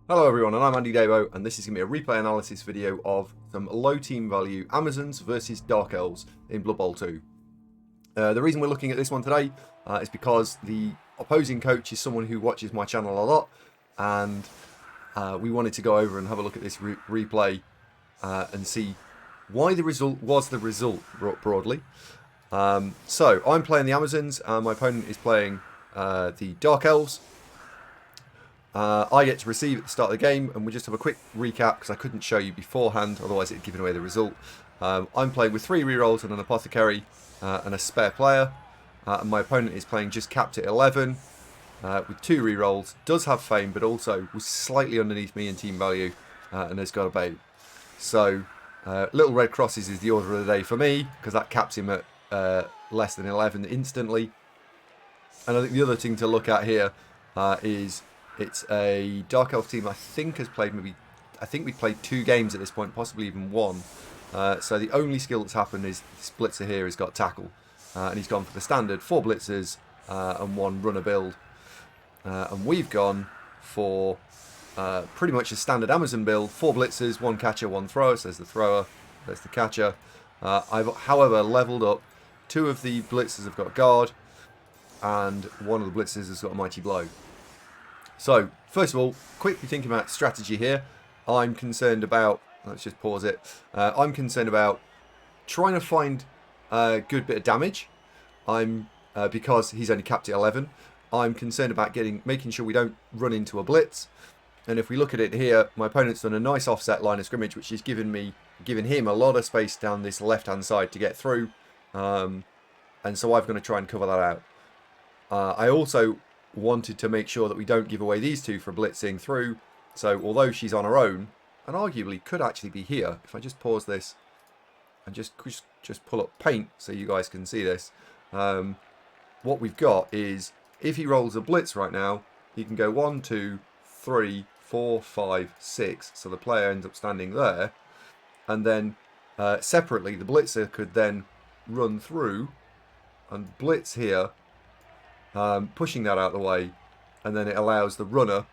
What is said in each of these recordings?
Hello everyone, and I'm AndyDavo, and this is going to be a replay analysis video of some low team value Amazons versus Dark Elves in Blood Bowl 2. The reason we're looking at this one today is because the opposing coach is someone who watches my channel a lot, and we wanted to go over and have a look at this replay and see why the result was the result broadly. So I'm playing the Amazons, and my opponent is playing the Dark Elves. I get to receive at the start of the game, and we just have a quick recap because I couldn't show you beforehand, otherwise it'd given away the result. I'm playing with 3 rerolls and an apothecary and a spare player, and my opponent is playing just capped at 11 with 2 rerolls, does have fame, but also was slightly underneath me in team value and has got a bait. So little red crosses is the order of the day for me because that caps him at less than 11 instantly. And I think the other thing to look at here is it's a Dark Elf team I think has played I think we've played 2 games at this point, possibly even 1. So the only skill that's happened is this blitzer here has got tackle. And he's gone for the standard 4 blitzers and 1 runner build. And we've gone for pretty much a standard Amazon build, 4 blitzers, 1 catcher, 1 thrower. So there's the thrower, there's the catcher. I've, however, leveled up. 2 of the blitzers have got guard, and 1 of the blitzers has got a mighty blow. So, first of all, quickly thinking about strategy here, I'm concerned about, let's just pause it, I'm concerned about trying to find a good bit of damage. Because he's only capped at 11, I'm concerned about making sure we don't run into a blitz. And if we look at it here, my opponent's done a nice offset line of scrimmage, which is giving him a lot of space down this left-hand side to get through. And so I'm going to try and cover that out. I also wanted to make sure that we don't give away these 2 for blitzing through. So although she's on her own, and arguably could actually be here, if I just pause this and just pull up paint so you guys can see this, what we've got is if he rolls a blitz right now, he can go 1, 2, 3, 4, 5, 6. So the player ends up standing there, and then separately the blitzer could then run through and blitz here, pushing that out of the way, and then it allows the runner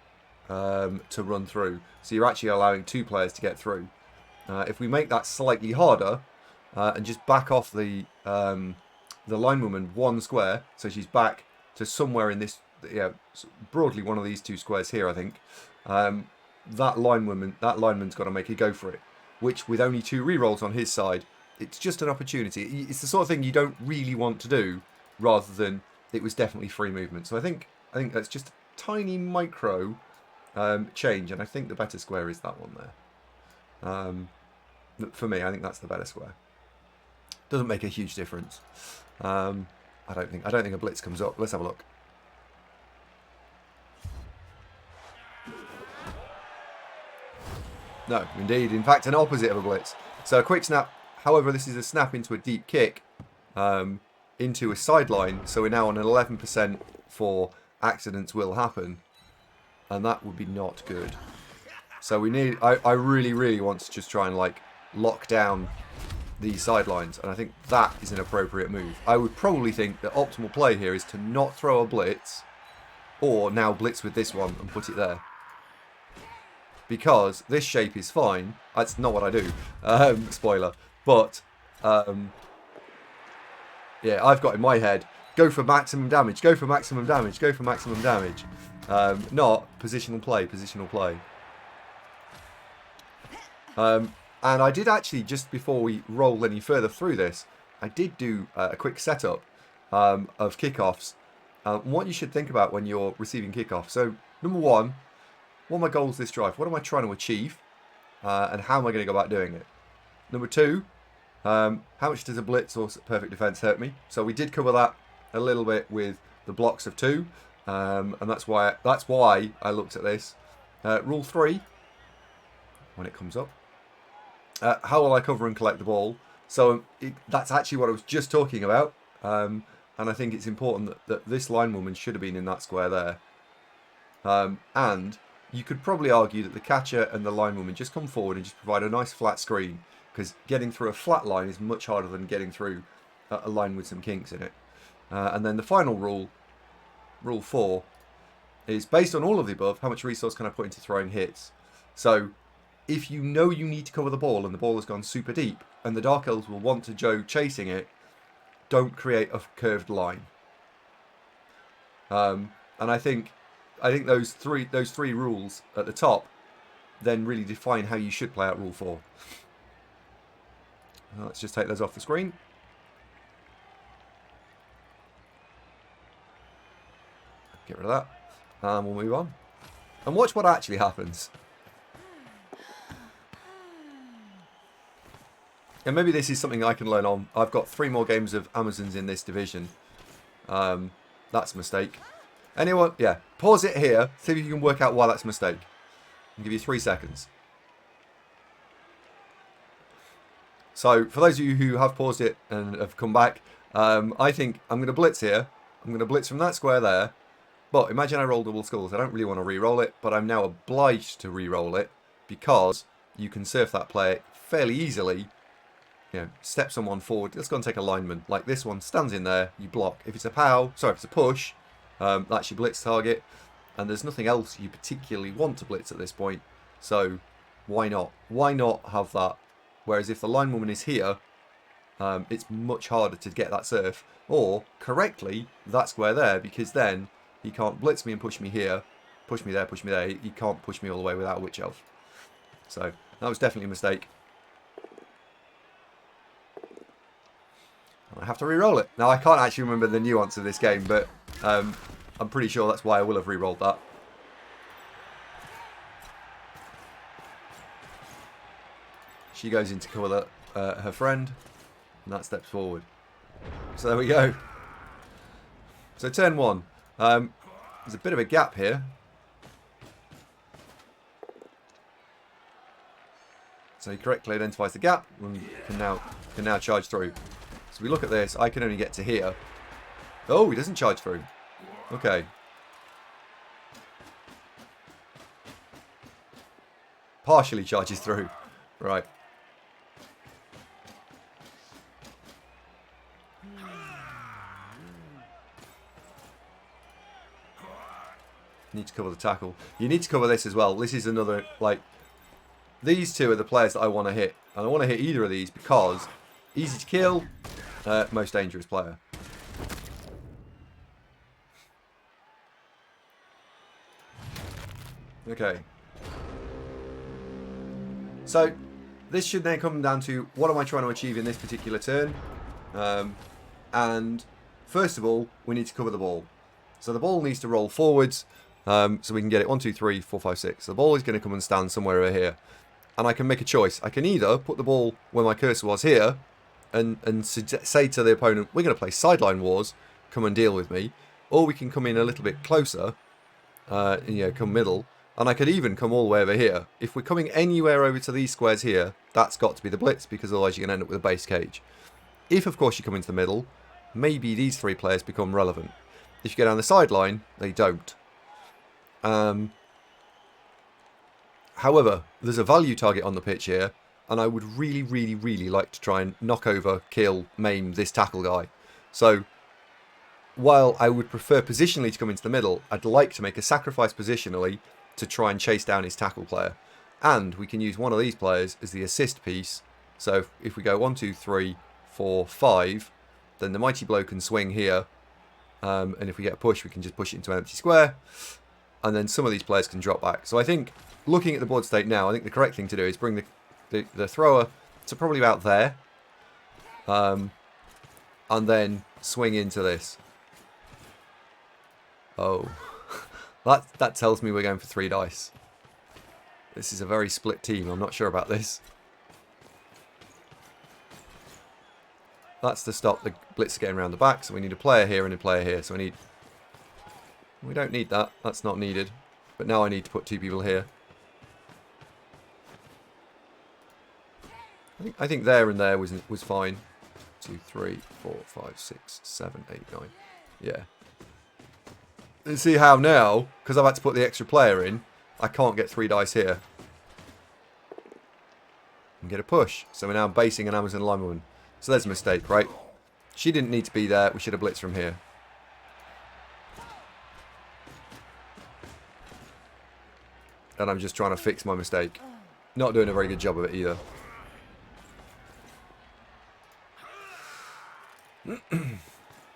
to run through. So you're actually allowing 2 players to get through. If we make that slightly harder and just back off the linewoman 1 square, so she's back to somewhere in this, broadly one of these 2 squares here, I think. That lineman's got to make a go for it, which with only 2 rerolls on his side, it's just an opportunity. It's the sort of thing you don't really want to do, rather than it was definitely free movement. So I think that's just a tiny micro change, and I think the better square is that one there. For me, I think that's the better square. Doesn't make a huge difference. I don't think a blitz comes up. Let's have a look. No, indeed. In fact, an opposite of a blitz. So a quick snap. However, this is a snap into a deep kick. Into a sideline, so we're now on an 11% for accidents will happen, and that would be not good. So we need, I really want to just try and lock down these sidelines, and I think that is an appropriate move. I would probably think the optimal play here is to not throw a blitz, or now blitz with this one and put it there, because this shape is fine. That's not what I do, spoiler, but yeah, I've got in my head, go for maximum damage, go for maximum damage, go for maximum damage. Not positional play. And I did actually, just before we roll any further through this, I did do a quick setup of kickoffs. What you should think about when you're receiving kickoff. So, number 1, what are my goals this drive? What am I trying to achieve? And how am I going to go about doing it? Number 2, how much does a blitz or perfect defense hurt me? So we did cover that a little bit with the blocks of 2, and that's why I looked at this. Rule 3, when it comes up, how will I cover and collect the ball? So that's actually what I was just talking about, and I think it's important that this linewoman should have been in that square there. And you could probably argue that the catcher and the linewoman just come forward and just provide a nice flat screen, because getting through a flat line is much harder than getting through a line with some kinks in it. And then the final rule, rule 4, is based on all of the above, how much resource can I put into throwing hits? So if you know you need to cover the ball and the ball has gone super deep and the Dark Elves will want to go chasing it, don't create a curved line. And I think those three rules at the top then really define how you should play out Rule 4. Let's just take those off the screen. Get rid of that. And we'll move on. And watch what actually happens. And maybe this is something I can learn on. I've got 3 more games of Amazons in this division. That's a mistake. Anyone? Yeah. Pause it here. See if you can work out why that's a mistake. I'll give you 3 seconds. So, for those of you who have paused it and have come back, I think I'm going to blitz here. I'm going to blitz from that square there. But imagine I roll double skulls. I don't really want to re-roll it, but I'm now obliged to re-roll it because you can surf that play fairly easily. You know, step someone forward. Let's go and take a lineman. Like this one stands in there, you block. If it's a pow, sorry, if it's a push, that's your blitz target. And there's nothing else you particularly want to blitz at this point. So why not? Why not have that? Whereas if the linewoman is here, it's much harder to get that surf. Or, correctly, that square there, because then he can't blitz me and push me here, push me there, push me there. He can't push me all the way without a Witch Elf. So, that was definitely a mistake. I have to re-roll it. Now, I can't actually remember the nuance of this game, but I'm pretty sure that's why I will have re-rolled that. She goes in to cover her friend, and that steps forward. So there we go. So turn 1. There's a bit of a gap here. So he correctly identifies the gap and can now charge through. So we look at this. I can only get to here. Oh, he doesn't charge through. Okay. Partially charges through. Right. Need to cover the tackle. You need to cover this as well. This is another, like, these two are the players that I want to hit. And I want to hit either of these because easy to kill, most dangerous player. Okay. So, this should then come down to what am I trying to achieve in this particular turn. And, first of all, we need to cover the ball. So the ball needs to roll forwards. So we can get it 1, 2, 3, 4, 5, 6. So the ball is going to come and stand somewhere over here. And I can make a choice. I can either put the ball where my cursor was here and say to the opponent, we're going to play sideline wars, come and deal with me. Or we can come in a little bit closer, come middle. And I could even come all the way over here. If we're coming anywhere over to these squares here, that's got to be the blitz, because otherwise you're going to end up with a base cage. If, of course, you come into the middle, maybe these 3 players become relevant. If you go down the sideline, they don't. However, there's a value target on the pitch here, and I would really, really, really like to try and knock over, kill, maim this tackle guy. So, while I would prefer positionally to come into the middle, I'd like to make a sacrifice positionally to try and chase down his tackle player. And we can use one of these players as the assist piece. So, if we go 1, 2, 3, 4, 5, then the mighty blow can swing here. And if we get a push, we can just push it into an empty square. And then some of these players can drop back. So I think, looking at the board state now, I think the correct thing to do is bring the thrower to probably about there. And then swing into this. Oh. that tells me we're going for 3 dice. This is a very split team. I'm not sure about this. That's to stop the blitz getting around the back. So we need a player here and a player here. So we don't need that. That's not needed. But now I need to put 2 people here. I think there and there was fine. 2, 3, 4, 5, 6, 7, 8, 9. Yeah. And see how now, because I've had to put the extra player in, I can't get 3 dice here. And get a push. So we're now basing an Amazon linewoman. So there's a mistake, right? She didn't need to be there. We should have blitzed from here. and I'm just trying to fix my mistake. Not doing a very good job of it either.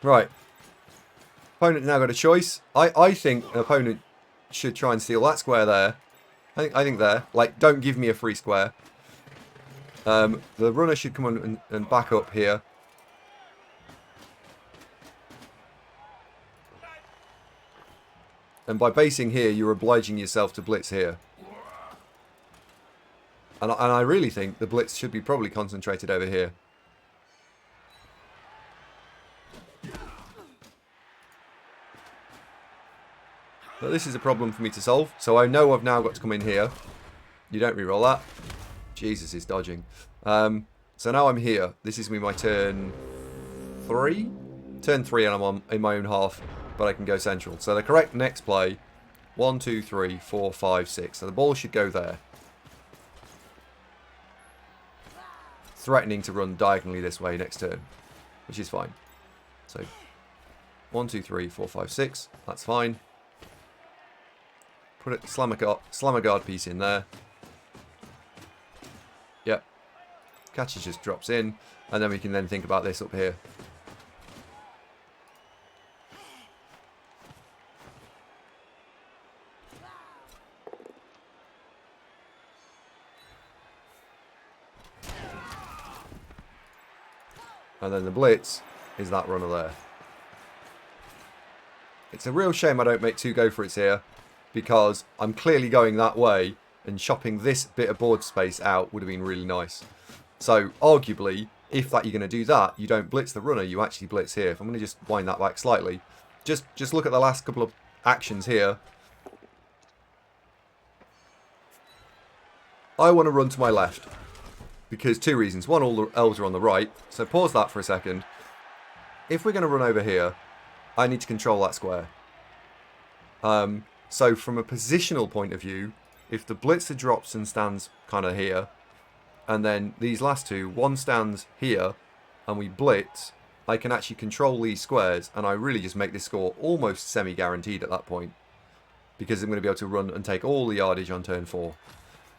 Right. Opponent now got a choice. I think an opponent should try and steal that square there. I think there. Like, don't give me a free square. The runner should come on and back up here. And by basing here, you're obliging yourself to blitz here. And I really think the blitz should be probably concentrated over here. But this is a problem for me to solve. So I know I've now got to come in here. You don't reroll that. Jesus, is dodging. So now I'm here. This is me my turn 3? Turn 3 and I'm on in my own half. But I can go central. So the correct next play, 1, 2, 3, 4, 5, 6. So the ball should go there. Threatening to run diagonally this way next turn, which is fine. So 1, 2, 3, 4, 5, 6. That's fine. Put it, slam a guard piece in there. Yep. Catcher just drops in, and then we can then think about this up here. And then the blitz is that runner there. It's a real shame I don't make 2 go for it here, because I'm clearly going that way, and chopping this bit of board space out would have been really nice. So arguably, if you're going to do that, you don't blitz the runner, you actually blitz here. If I'm going to just wind that back slightly, just look at the last couple of actions here. I want to run to my left. Because 2 reasons. One, all the elves are on the right. So pause that for a second. If we're going to run over here, I need to control that square. So from a positional point of view, if the blitzer drops and stands kind of here, and then these last 2, one stands here, and we blitz, I can actually control these squares, and I really just make this score almost semi-guaranteed at that point. Because I'm going to be able to run and take all the yardage on turn 4.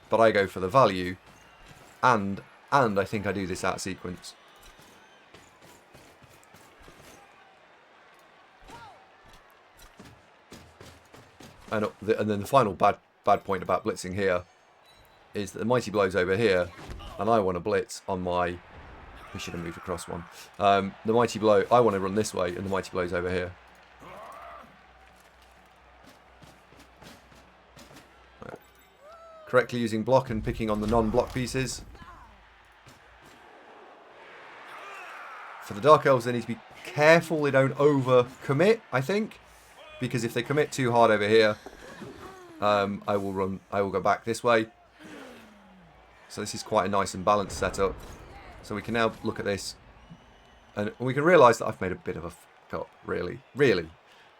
But I go for the value. And I think I do this out of sequence. And then the final bad point about blitzing here is that the mighty blow's over here, and I want to blitz on my... We should have moved across one. The mighty blow, I want to run this way, and the mighty blow's over here. Right. Correctly using block and picking on the non-block pieces. For the Dark Elves, they need to be careful they don't over-commit, I think. Because if they commit too hard over here, I will go back this way. So this is quite a nice and balanced setup. So we can now look at this. And we can realise that I've made a bit of a fuck up, really. Really.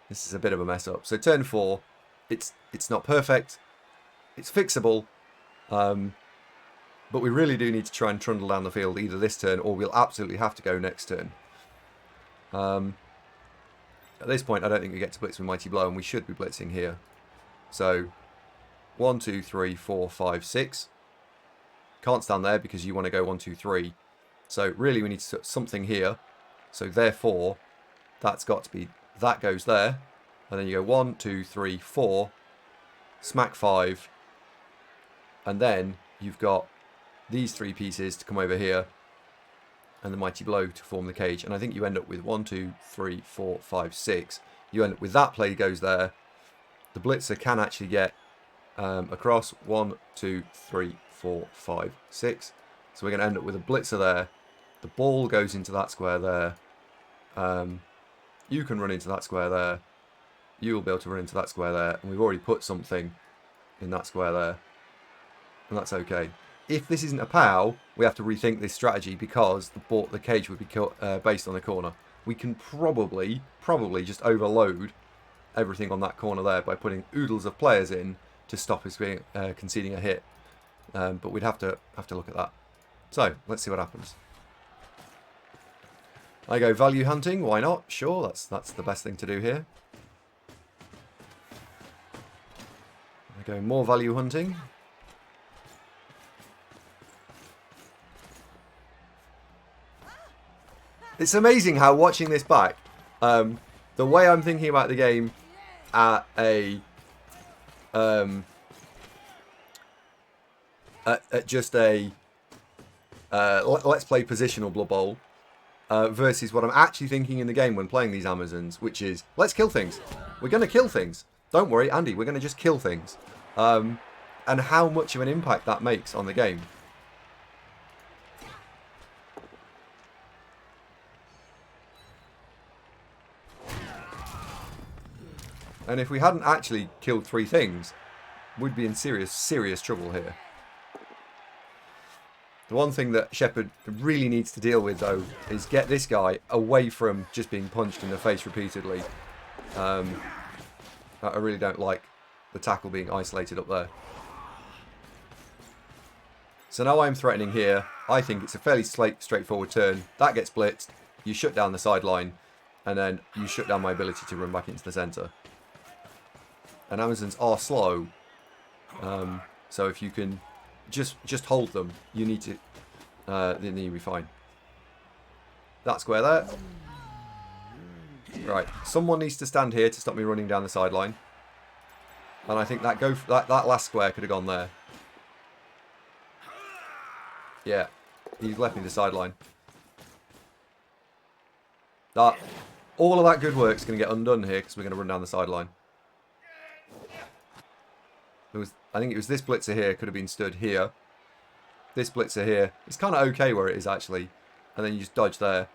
This is a bit of a mess up. So turn 4, it's not perfect. It's fixable. But we really do need to try and trundle down the field either this turn or we'll absolutely have to go next turn. At this point, I don't think we get to blitz with Mighty Blow, and we should be blitzing here. So 1, 2, 3, 4, 5, 6. Can't stand there because you want to go 1, 2, 3. So really we need to put something here. So therefore, that's got to be, that goes there. And then you go 1, 2, 3, 4. Smack 5. And then you've got these 3 pieces to come over here and the Mighty Blow to form the cage. And I think you end up with 1, 2, 3, 4, 5, 6. You end up with that play goes there. The blitzer can actually get across 1, 2, 3, 4, 5, 6. So we're going to end up with a blitzer there. The ball goes into that square there. You can run into that square there. You will be able to run into that square there. And we've already put something in that square there. And that's okay. If this isn't a POW, we have to rethink this strategy because the cage would be based on the corner. We can probably just overload everything on that corner there by putting oodles of players in to stop us being conceding a hit. But we'd have to look at that. So let's see what happens. I go value hunting. Why not? Sure, that's the best thing to do here. Going more value hunting. It's amazing how watching this back, the way I'm thinking about the game at a at just a let's play positional Blood Bowl versus what I'm actually thinking in the game when playing these Amazons, which is let's kill things. We're going to kill things. Don't worry, Andy. We're going to just kill things, and how much of an impact that makes on the game. And if we hadn't actually killed 3 things, we'd be in serious trouble here. The one thing that Shepard really needs to deal with, though, is get this guy away from just being punched in the face repeatedly. I really don't like the tackle being isolated up there. So now I'm threatening here. I think it's a fairly straightforward turn. That gets blitzed. You shut down the sideline, and then you shut down my ability to run back into the centre. And Amazons are slow, so if you can just hold them, you need to, then you'll be fine. That square there. Right, someone needs to stand here to stop me running down the sideline. And I think that that last square could have gone there. Yeah, he's left me the sideline. All of that good work's going to get undone here because we're going to run down the sideline. I think it was this blitzer here could have been stood here. This blitzer here, it's kind of okay where it is actually. And then you just dodge there.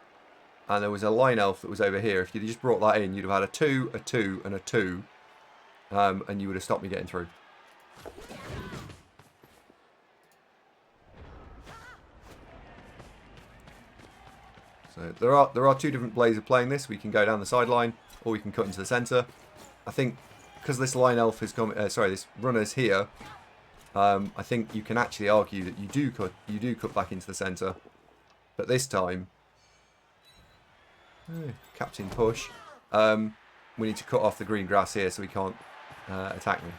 And there was a line elf that was over here. If you just brought that in, you'd have had a 2, a 2, and a 2. And you would have stopped me getting through. So there are 2 different ways of playing this. We can go down the sideline, or we can cut into the centre. I think because this line elf has come, this runner's here. I think you can actually argue that you do cut back into the centre, but this time, Captain Push, we need to cut off the green grass here so he can't attack me.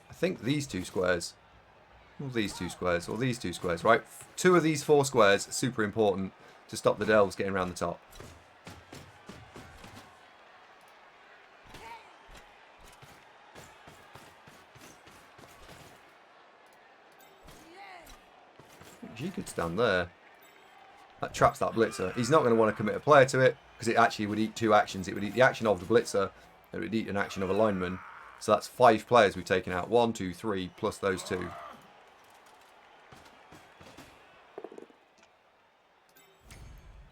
I think these 2 squares, or these 2 squares, or these 2 squares, right? 2 of these 4 squares are super important to stop the Elves getting around the top. She could stand there. That traps that blitzer. He's not going to want to commit a player to it because it actually would eat 2 actions. It would eat the action of the blitzer. It would eat an action of a lineman. So that's 5 players we've taken out. 1, 2, 3, plus those 2.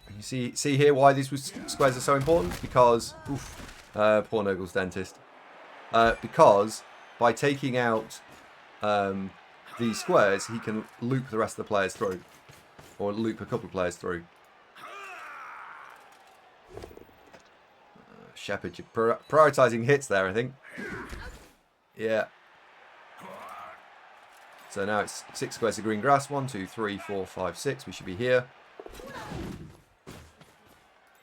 And you see here why these squares are so important? Because, poor Nurgle's dentist. Because by taking out these squares, he can loop the rest of the players through. Or loop a couple of players through. Shepard, you're prioritising hits there, I think. Yeah. So now it's 6 squares of green grass. 1, 2, 3, 4, 5, 6. We should be here.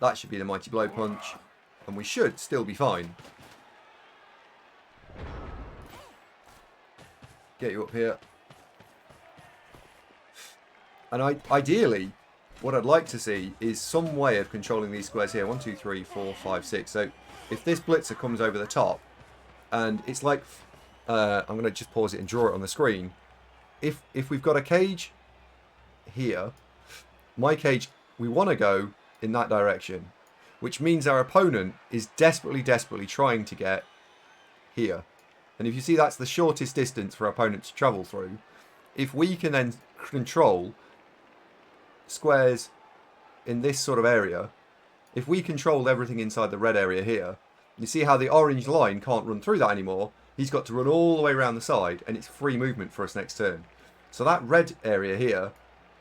That should be the mighty blow punch. And we should still be fine. Get you up here. And ideally, what I'd like to see is some way of controlling these squares here. 1, 2, 3, 4, 5, 6. So if this blitzer comes over the top, and it's like, I'm going to just pause it and draw it on the screen. If we've got a cage here, my cage, we want to go in that direction, which means our opponent is desperately trying to get here. And if you see, that's the shortest distance for our opponent to travel through. If we can then control squares in this sort of area, if we control everything inside the red area here, you see how the orange line can't run through that anymore. He's got to run all the way around the side, and it's free movement for us next turn. So that red area here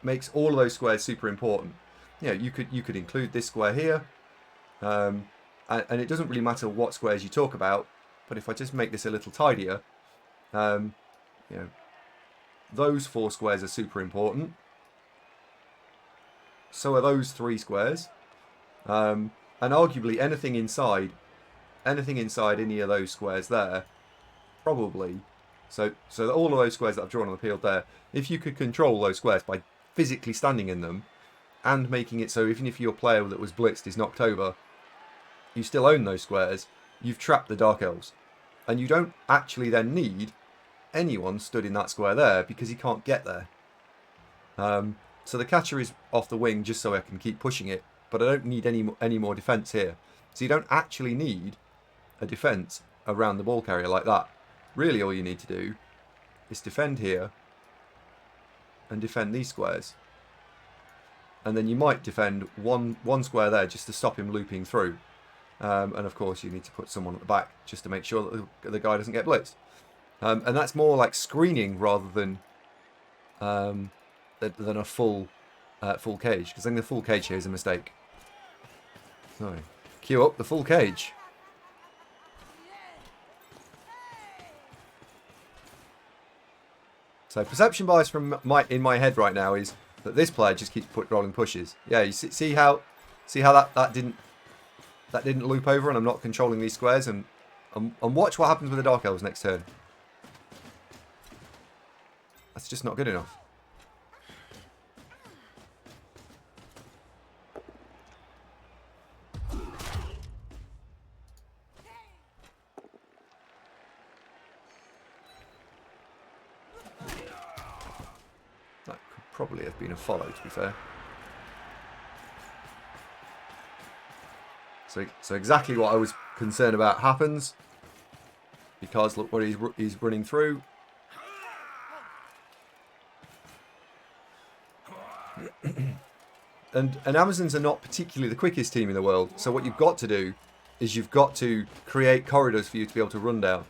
makes all of those squares super important. You know, you could include this square here, and it doesn't really matter what squares you talk about. But if I just make this a little tidier, You know, those 4 squares are super important. So are those 3 squares. And arguably anything inside any of those squares there, probably. So all of those squares that I've drawn on the field there, if you could control those squares by physically standing in them and making it so even if your player that was blitzed is knocked over, you still own those squares, you've trapped the Dark Elves. And you don't actually then need anyone stood in that square there because he can't get there. So the catcher is off the wing just so I can keep pushing it, but I don't need any more defence here. So you don't actually need a defence around the ball carrier like that. Really all you need to do is defend here and defend these squares. And then you might defend one square there just to stop him looping through. And of course you need to put someone at the back just to make sure that the guy doesn't get blitzed. And that's more like screening rather than a full cage, because I think the full cage here is a mistake. So, cue up the full cage. So perception bias from in my head right now is that this player just keeps rolling pushes. Yeah, you see how that didn't loop over, and I'm not controlling these squares, and watch what happens with the Dark Elves next turn. That's just not good enough. That could probably have been a follow, to be fair. So exactly what I was concerned about happens, because look what he's running through. And Amazons are not particularly the quickest team in the world, so what you've got to do is you've got to create corridors for you to be able to run down.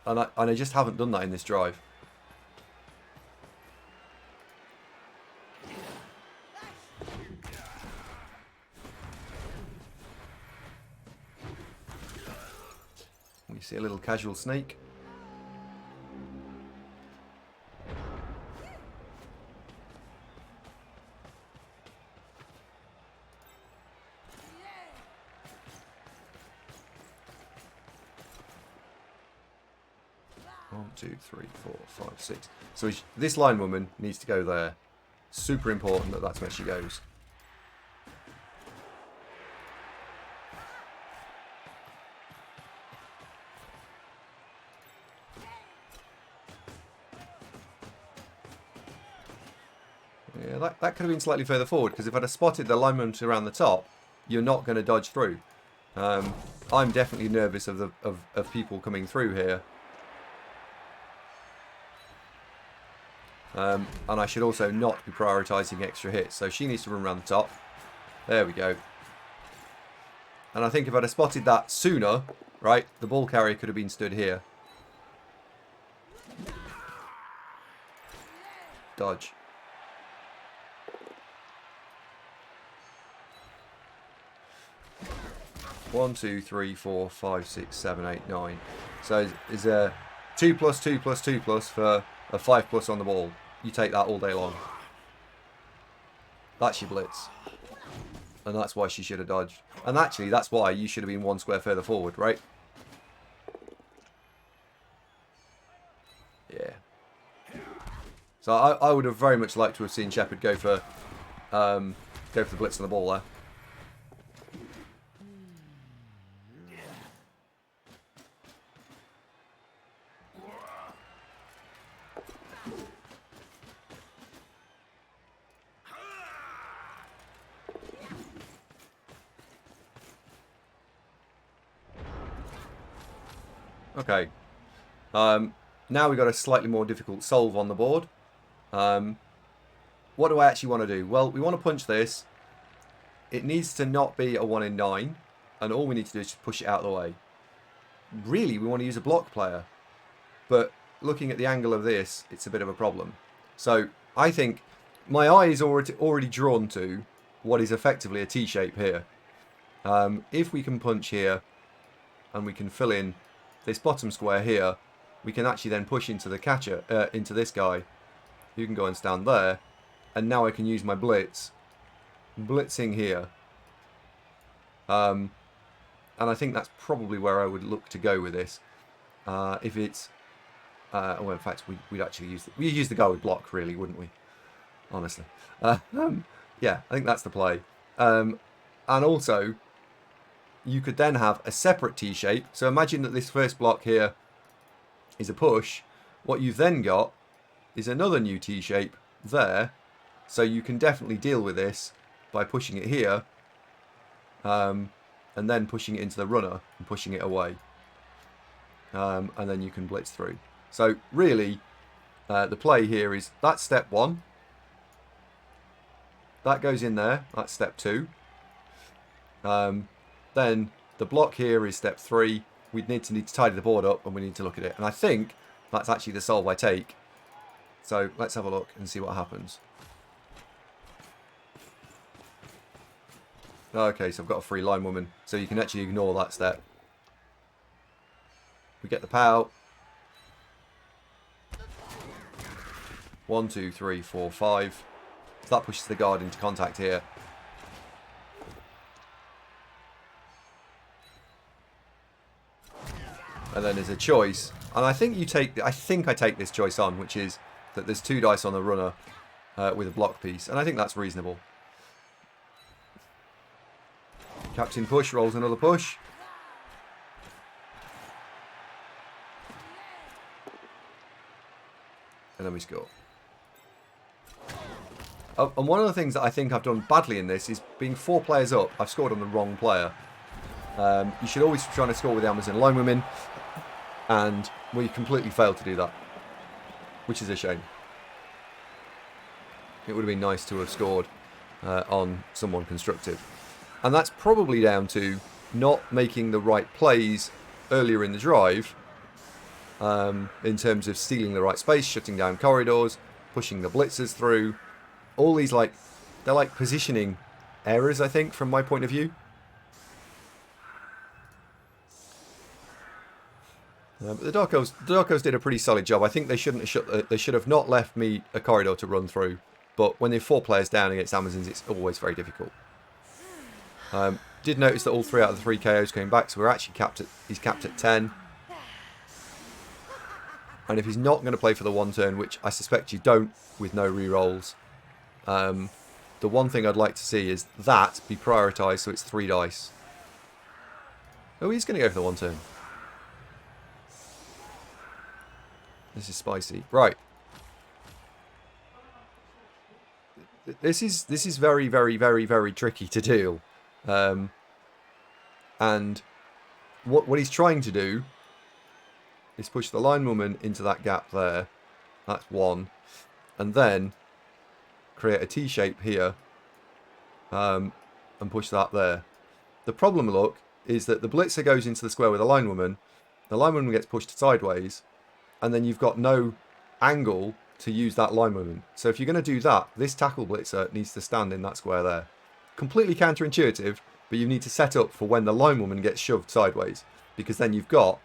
And I just haven't done that in this drive. We see a little casual snake. One, two, three, four, five, six. So this line woman needs to go there. Super important that that's where she goes. Yeah, that could have been slightly further forward, because if I'd have spotted the lineman around the top, you're not going to dodge through. I'm definitely nervous of people coming through here. And I should also not be prioritising extra hits. So she needs to run around the top. There we go. And I think if I'd have spotted that sooner, right, the ball carrier could have been stood here. Dodge. One, two, three, 4, 5, 6, 7, 8, 9. So is a 2+, 2+, 2+ for a 5+ on the ball. You take that all day long. That's your blitz. And that's why she should have dodged. And actually, that's why you should have been one square further forward, right? Yeah. So I would have very much liked to have seen Shepard go for the blitz on the ball there. Okay. Now we've got a slightly more difficult solve on the board. What do I actually want to do? Well, we want to punch this. It needs to not be a 1 in 9. And all we need to do is just push it out of the way. Really, we want to use a block player. But looking at the angle of this, it's a bit of a problem. So I think my eye is already drawn to what is effectively a T-shape here. If we can punch here and we can fill in this bottom square here, we can actually then push into the catcher, into this guy. You can go and stand there. And now I can use my blitz. Blitzing here. And I think that's probably where I would look to go with this. If it's... well, in fact, we'd actually use the guy with block, really, wouldn't we? Honestly. Yeah, I think that's the play. And also, you could then have a separate T-shape. So imagine that this first block here is a push. What you've then got is another new T-shape there. So you can definitely deal with this by pushing it here. And then pushing it into the runner and pushing it away. And then you can blitz through. So really, the play here is that's step 1. That goes in there. That's step 2. Then the block here is step 3. We need to tidy the board up and we need to look at it. And I think that's actually the solve I take. So let's have a look and see what happens. Okay, so I've got a free line woman. So you can actually ignore that step. We get the POW. 1, 2, 3, 4, 5. So that pushes the guard into contact here. And then there's a choice. And I think I take this choice on, which is that there's 2 dice on the runner with a block piece. And I think that's reasonable. Captain push, rolls another push. And then we score. And one of the things that I think I've done badly in this is being 4 players up. I've scored on the wrong player. You should always try to score with the Amazon line women. And we completely failed to do that. Which is a shame. It would have been nice to have scored on someone constructive. And that's probably down to not making the right plays earlier in the drive. In terms of stealing the right space, shutting down corridors, pushing the blitzers through. All these, they're like positioning errors, I think, from my point of view. But the Darkos did a pretty solid job. I think they shouldn't have they should have not left me a corridor to run through. But when they're 4 players down against Amazons, it's always very difficult. Did notice that all 3 out of the 3 KOs came back, so we're actually he's capped at 10. And if he's not going to play for the 1 turn, which I suspect you don't with no rerolls, the one thing I'd like to see is that be prioritised so it's 3 dice. Oh, he's going to go for the 1 turn. This is spicy. Right. This is very, very, very, very tricky to deal. And what he's trying to do is push the line woman into that gap there. That's 1. And then create a T-shape here. And push that there. The problem, look, is that the blitzer goes into the square with the line woman. The line woman gets pushed sideways. And then you've got no angle to use that line woman. So if you're going to do that, this tackle blitzer needs to stand in that square there. Completely counterintuitive, but you need to set up for when the line woman gets shoved sideways. Because then you've got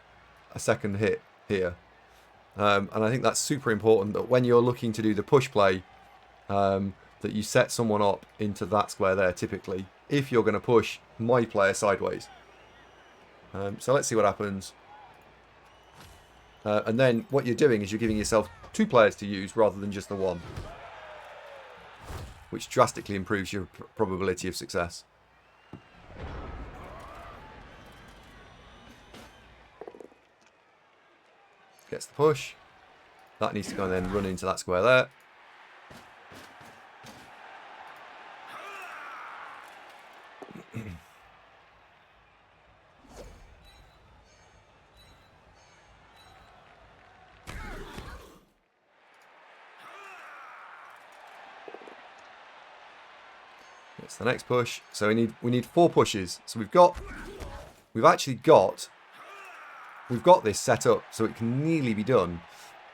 a second hit here. And I think that's super important that when you're looking to do the push play, that you set someone up into that square there typically, if you're going to push my player sideways. So let's see what happens. And then what you're doing is you're giving yourself 2 players to use rather than just the 1. Which drastically improves your probability of success. Gets the push. That needs to go and then run into that square there. That's the next push. So we need 4 pushes. So we've actually got this set up so it can nearly be done.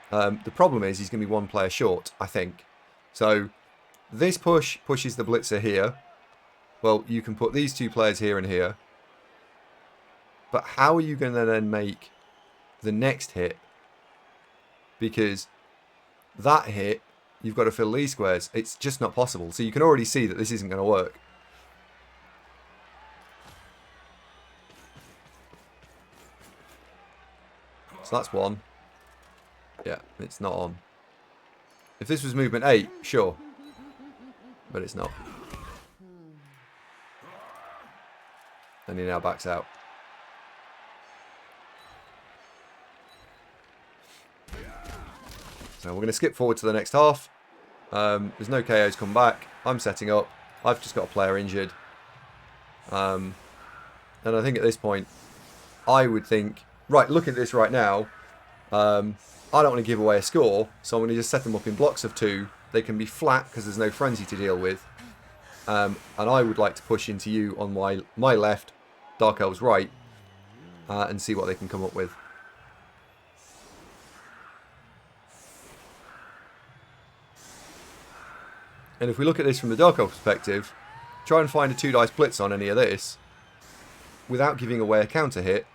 The problem is he's going to be 1 player short, I think. So this push pushes the blitzer here. Well, you can put these 2 players here and here. But how are you going to then make the next hit because that hit, you've got to fill these squares. It's just not possible. So you can already see that this isn't going to work. So that's one. Yeah, it's not on. If this was movement 8, sure. But it's not. And he now backs out. So we're going to skip forward to the next half. There's no KOs come back. I'm setting up. I've just got a player injured. And I think at this point, I would think, right, look at this right now. I don't want to give away a score, so I'm going to just set them up in blocks of 2. They can be flat because there's no frenzy to deal with. And I would like to push into you on my left, Dark Elves right, and see what they can come up with. And if we look at this from the Dark Elf perspective, try and find a 2 dice blitz on any of this without giving away a counter hit.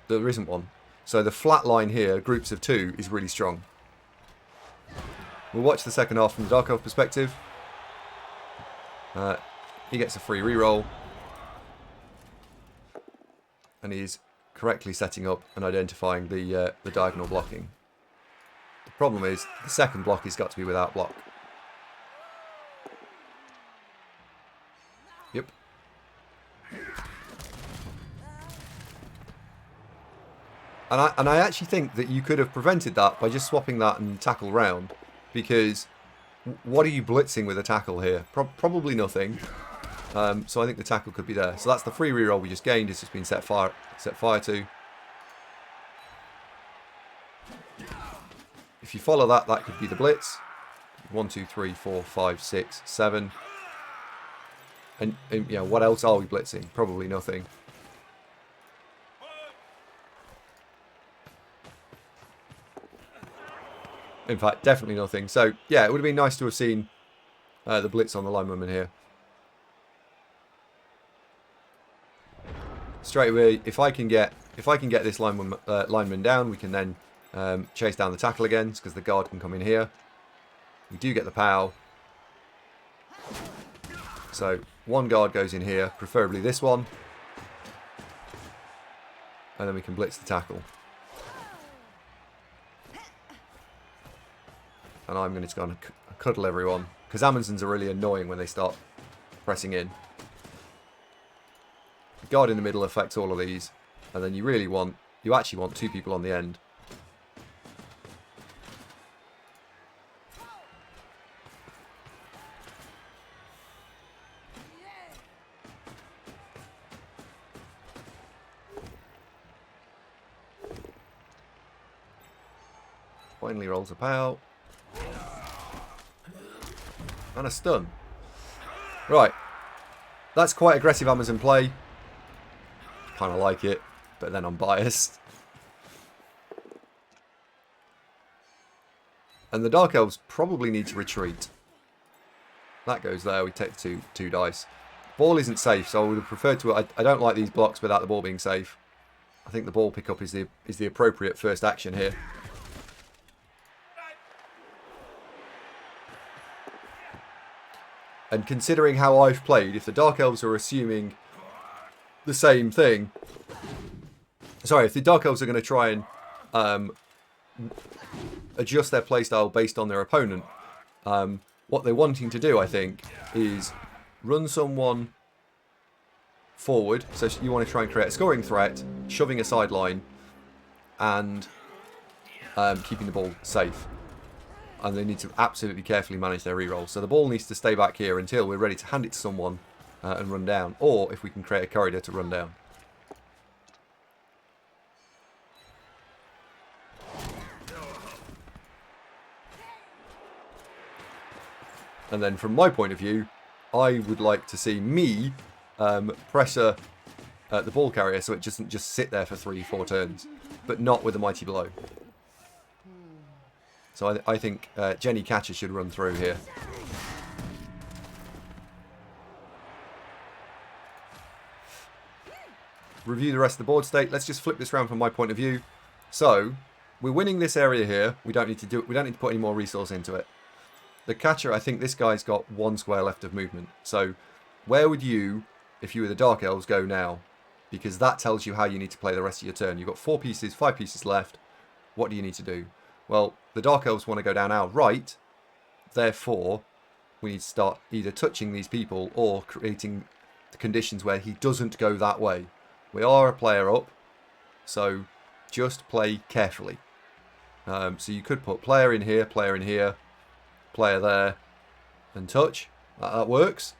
There isn't one. So the flat line here, groups of 2, is really strong. We'll watch the second half from the Dark Elf perspective. He gets a free reroll. And he's correctly setting up and identifying the diagonal blocking. The problem is, the second block has got to be without block. Yep. And I actually think that you could have prevented that by just swapping that and tackle round. Because what are you blitzing with a tackle here? Probably nothing. So I think the tackle could be there. So that's the free reroll we just gained. It's just been set fire to. If you follow that, that could be the blitz. 1, 2, 3, 4, 5, 6, 7. And you know, what else are we blitzing? Probably nothing. In fact, definitely nothing. So, yeah, it would have been nice to have seen the blitz on the lineman here. Straight away, if I can get this lineman down, we can then chase down the tackle again, because the guard can come in here. We do get the POW. So, one guard goes in here, preferably this one. And then we can blitz the tackle. And I'm going to go and cuddle everyone, because Amundsens are really annoying when they start pressing in. The guard in the middle affects all of these, and then you actually want 2 people on the end. Finally rolls a POW. And a stun. Right. That's quite aggressive Amazon play. Kind of like it, but then I'm biased. And the Dark Elves probably need to retreat. That goes there. We take two dice. Ball isn't safe, so I would have preferred to... I don't like these blocks without the ball being safe. I think the ball pickup is the appropriate first action here. And considering how I've played, if the Dark Elves are assuming the same thing... Sorry, if the Dark Elves are going to try and adjust their playstyle based on their opponent, what they're wanting to do, I think, is run someone forward. So you want to try and create a scoring threat, shoving a sideline, and keeping the ball safe. And they need to absolutely carefully manage their reroll. So the ball needs to stay back here until we're ready to hand it to someone and run down. Or if we can create a corridor to run down. And then from my point of view, I would like to see me pressure the ball carrier so it doesn't just sit there for 3-4 turns. But not with a mighty blow. So I think Jenny Catcher should run through here. Review the rest of the board state. Let's just flip this around from my point of view. So, we're winning this area here. We don't need to do it. We don't need to put any more resource into it. The catcher, I think this guy's got 1 square left of movement. So where would you, if you were the Dark Elves, go now? Because that tells you how you need to play the rest of your turn. You've got 4 pieces, 5 pieces left. What do you need to do? Well, the Dark Elves want to go down our right. Therefore, we need to start either touching these people or creating the conditions where he doesn't go that way. We are a player up, so just play carefully. So you could put player in here, player there, and touch. That works.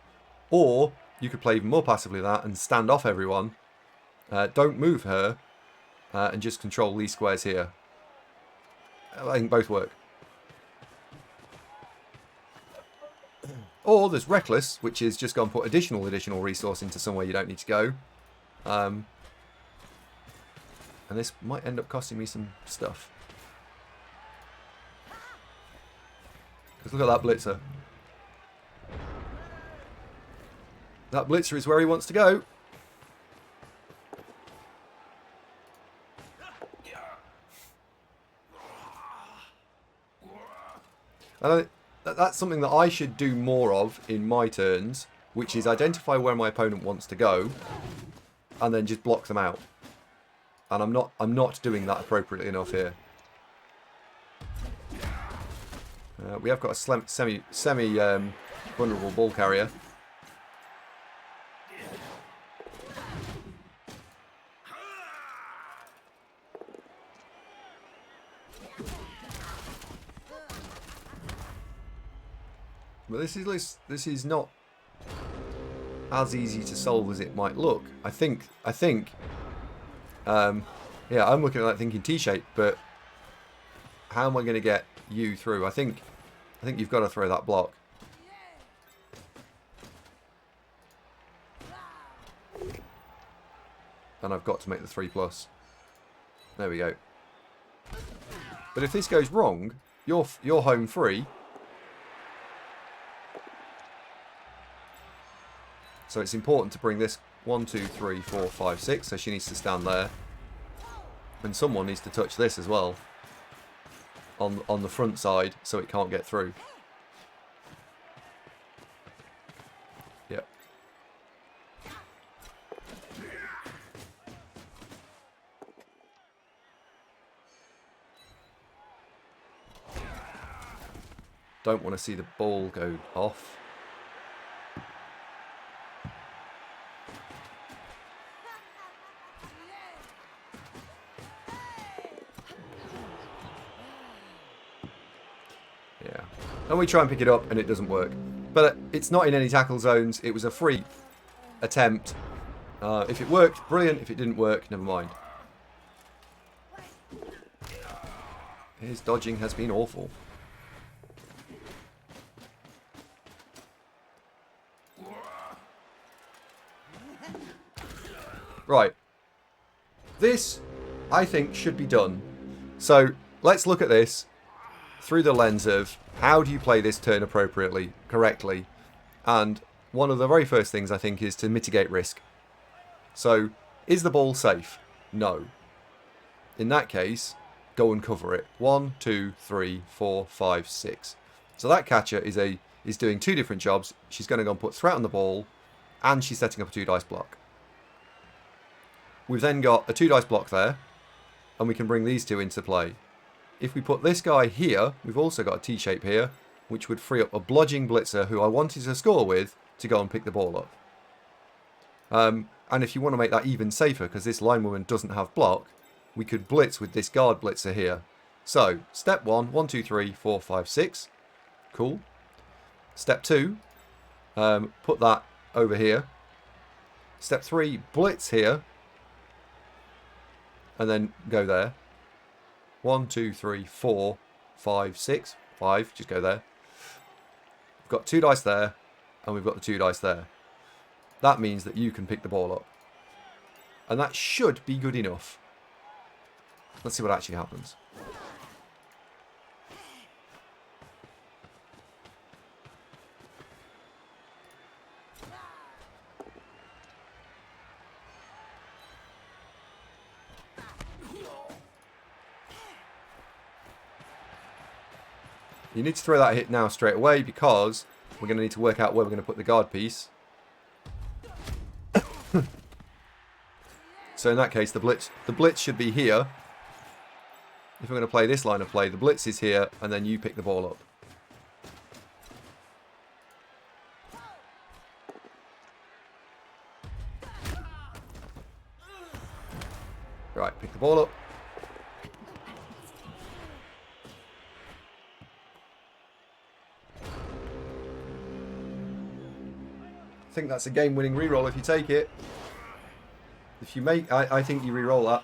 Or you could play even more passively than that and stand off everyone. Don't move her, and just control these squares here. I think both work. Or there's Reckless, which is just go and put additional resource into somewhere you don't need to go. And this might end up costing me some stuff. Because look at that blitzer. That blitzer is where he wants to go. And that's something that I should do more of in my turns, which is identify where my opponent wants to go, and then just block them out. And I'm not doing that appropriately enough here. We have got a semi vulnerable ball carrier. But this is not as easy to solve as it might look. I think yeah, I'm looking at that thinking T-shape, but how am I going to get you through? I think you've got to throw that block. And I've got to make the 3+. There we go. But if this goes wrong, you're home free. So it's important to bring this 1, 2, 3, 4, 5, 6. So she needs to stand there. And someone needs to touch this as well. On the front side, so it can't get through. Yep. Don't want to see the ball go off. And we try and pick it up, and it doesn't work. But it's not in any tackle zones. It was a free attempt. If it worked, brilliant. If it didn't work, never mind. His dodging has been awful. Right. This, I think, should be done. So, let's look at this through the lens of how do you play this turn appropriately, correctly. And one of the very first things I think is to mitigate risk. So, is the ball safe? No. In that case, go and cover it. 1, 2, 3, 4, 5, 6. So that catcher is doing 2 different jobs. She's going to go and put threat on the ball, and she's setting up a 2 dice block. We've then got a 2 dice block there, and we can bring these 2 into play. If we put this guy here, we've also got a T-shape here, which would free up a bludgeoning blitzer who I wanted to score with to go and pick the ball up. And if you want to make that even safer, because this linewoman doesn't have block, we could blitz with this guard blitzer here. So, step 1, 1, 2, 3, 4, 5, 6. Cool. Step 2, put that over here. Step 3, blitz here. And then go there. 1, 2, 3, 4, 5, 6. 5, just go there. We've got 2 dice there, and we've got the 2 dice there. That means that you can pick the ball up. And that should be good enough. Let's see what actually happens. You need to throw that hit now straight away because we're going to need to work out where we're going to put the guard piece. So in that case, the blitz should be here. If we're going to play this line of play, the blitz is here, and then you pick the ball up. Right, pick the ball up. I think that's a game-winning reroll if you take it. If you make, I think you reroll that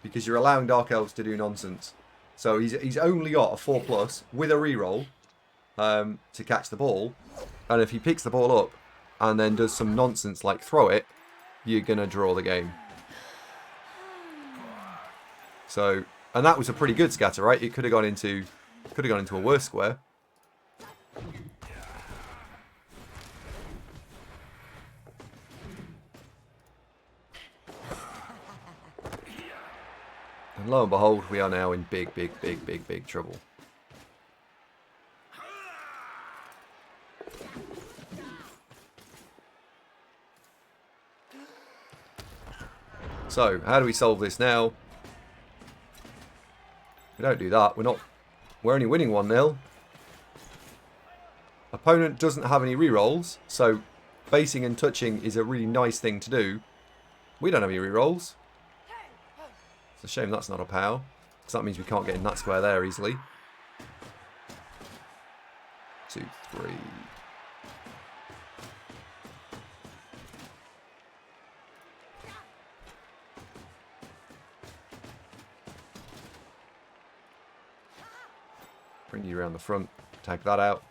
because you're allowing Dark Elves to do nonsense. So he's only got a 4+ with a reroll to catch the ball, and if he picks the ball up and then does some nonsense like throw it, you're gonna draw the game. So, and that was a pretty good scatter, right? It could have gone into a worse square. And lo and behold, we are now in big trouble. So, how do we solve this now? We don't do that. We're only winning 1-0. Opponent doesn't have any rerolls, so basing and touching is a really nice thing to do. We don't have any rerolls. It's a shame that's not a POW, because that means we can't get in that square there easily. 2, 3. Bring you around the front, tag that out.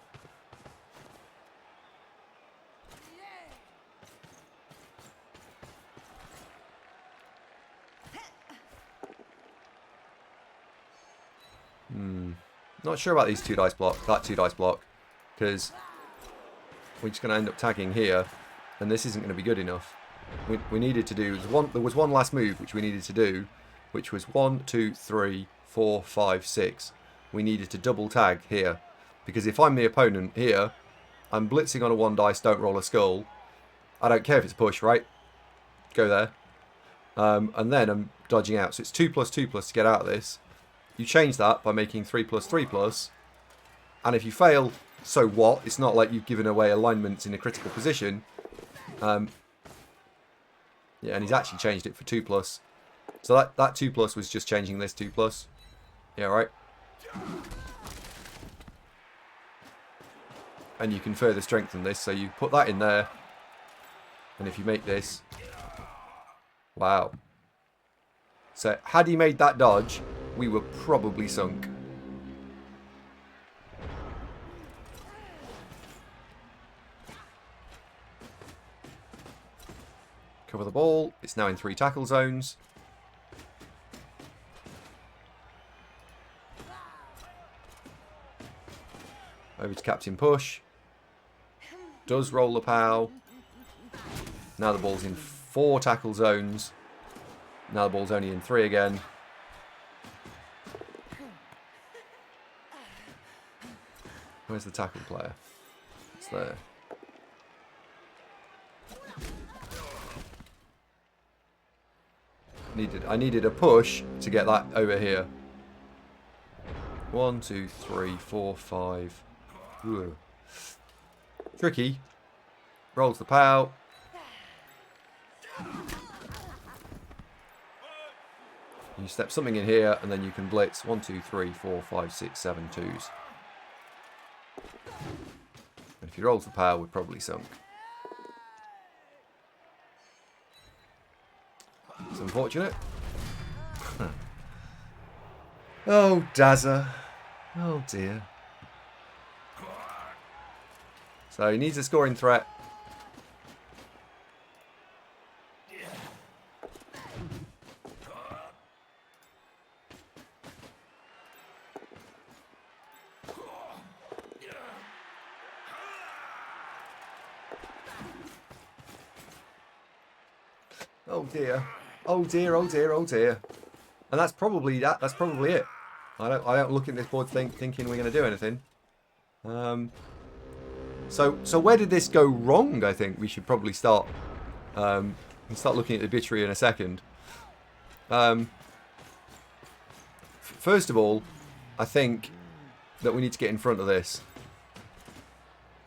Not sure about these 2 dice block, that 2 dice block, because we're just going to end up tagging here, and this isn't going to be good enough. We needed to do, there was one last move which we needed to do, which was 1, 2, 3, 4, 5, 6. We needed to double tag here, because if I'm the opponent here, I'm blitzing on a 1 dice, don't roll a skull. I don't care if it's push, right? Go there. And then I'm dodging out, so it's 2+2+ to get out of this. You change that by making 3+3+, and if you fail, so what? It's not like you've given away alignments in a critical position. Yeah, and he's actually changed it for 2+. So that 2+ was just changing this 2+. Yeah, right. And you can further strengthen this, so you put that in there, and if you make this, wow. So had he made that dodge, we were probably sunk. Cover the ball. It's now in 3 tackle zones. Over to Captain Push. Does roll the POW. Now the ball's in 4 tackle zones. Now the ball's only in 3 again. Where's the tackle player? It's there. I needed a push to get that over here. 1, 2, 3, 4, 5. Ooh. Tricky. Rolls the POW. You step something in here, and then you can blitz 1, 2, 3, 4, 5, 6, 7 twos. And if he rolls the POW, we're probably sunk. It's unfortunate. Oh, Dazza. Oh, dear. So he needs a scoring threat. Oh dear. Oh dear, oh dear, oh dear. And that's probably that. That's probably it. I don't look at this board thinking we're going to do anything. So where did this go wrong? I think we should probably start looking at the obituary in a second. First of all, I think that we need to get in front of this.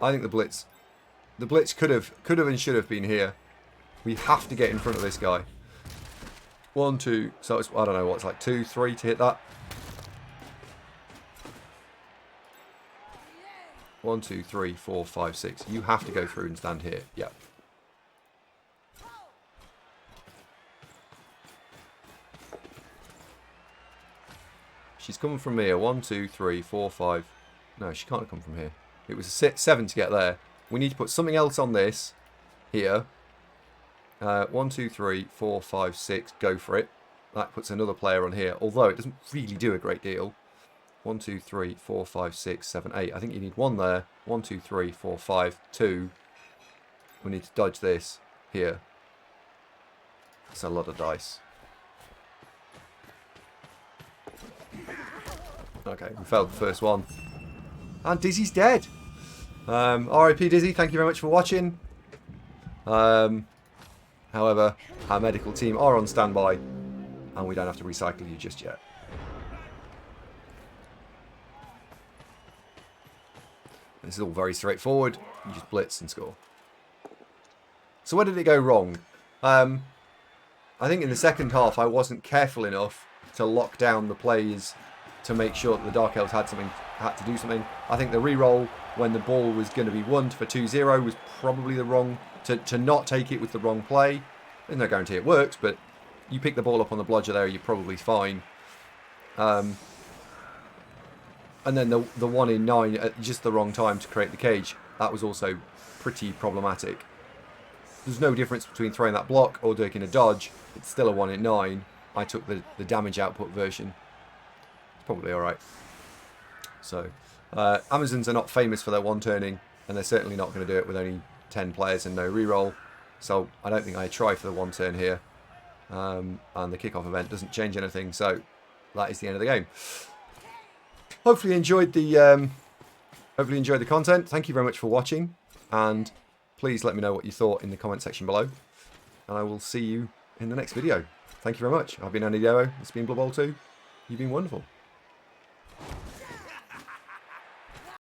I think the blitz could have and should have been here. We have to get in front of this guy. 1, 2. So it's, I don't know what it's like 2, 3 to hit that. 1, 2, 3, 4, 5, 6. You have to go through and stand here. Yep. She's coming from here. 1, 2, 3, 4, 5. No, she can't have come from here. It was a 7 to get there. We need to put something else on this here. 1, 2, 3, 4, 5, 6. Go for it. That puts another player on here. Although it doesn't really do a great deal. 1, 2, 3, 4, 5, 6, 7, 8. I think you need 1 there. 1, 2, 3, 4, 5, 2. We need to dodge this here. That's a lot of dice. Okay, we failed the first one. And Dizzy's dead. R.I.P. Dizzy, thank you very much for watching. However, our medical team are on standby, and we don't have to recycle you just yet. This is all very straightforward. You just blitz and score. So where did it go wrong? I think in the second half I wasn't careful enough to lock down the plays to make sure that the Dark Elves had to do something. I think the re-roll when the ball was going to be 1 for 2-0 was probably the wrong... To not take it with the wrong play. There's no guarantee it works, but you pick the ball up on the bludger there, you're probably fine. And then the 1 in 9 at just the wrong time to create the cage. That was also pretty problematic. There's no difference between throwing that block or doing a dodge. It's still a 1 in 9. I took the damage output version. It's probably alright. So, Amazons are not famous for their 1-turning, and they're certainly not going to do it with only 10 players and no reroll. So, I don't think I try for the 1-turn here. And the kickoff event doesn't change anything, so that is the end of the game. Hopefully you enjoyed the content. Thank you very much for watching, and please let me know what you thought in the comment section below, and I will see you in the next video. Thank you very much. I've been AndyDavo. It's been Blood Bowl 2. You've been wonderful.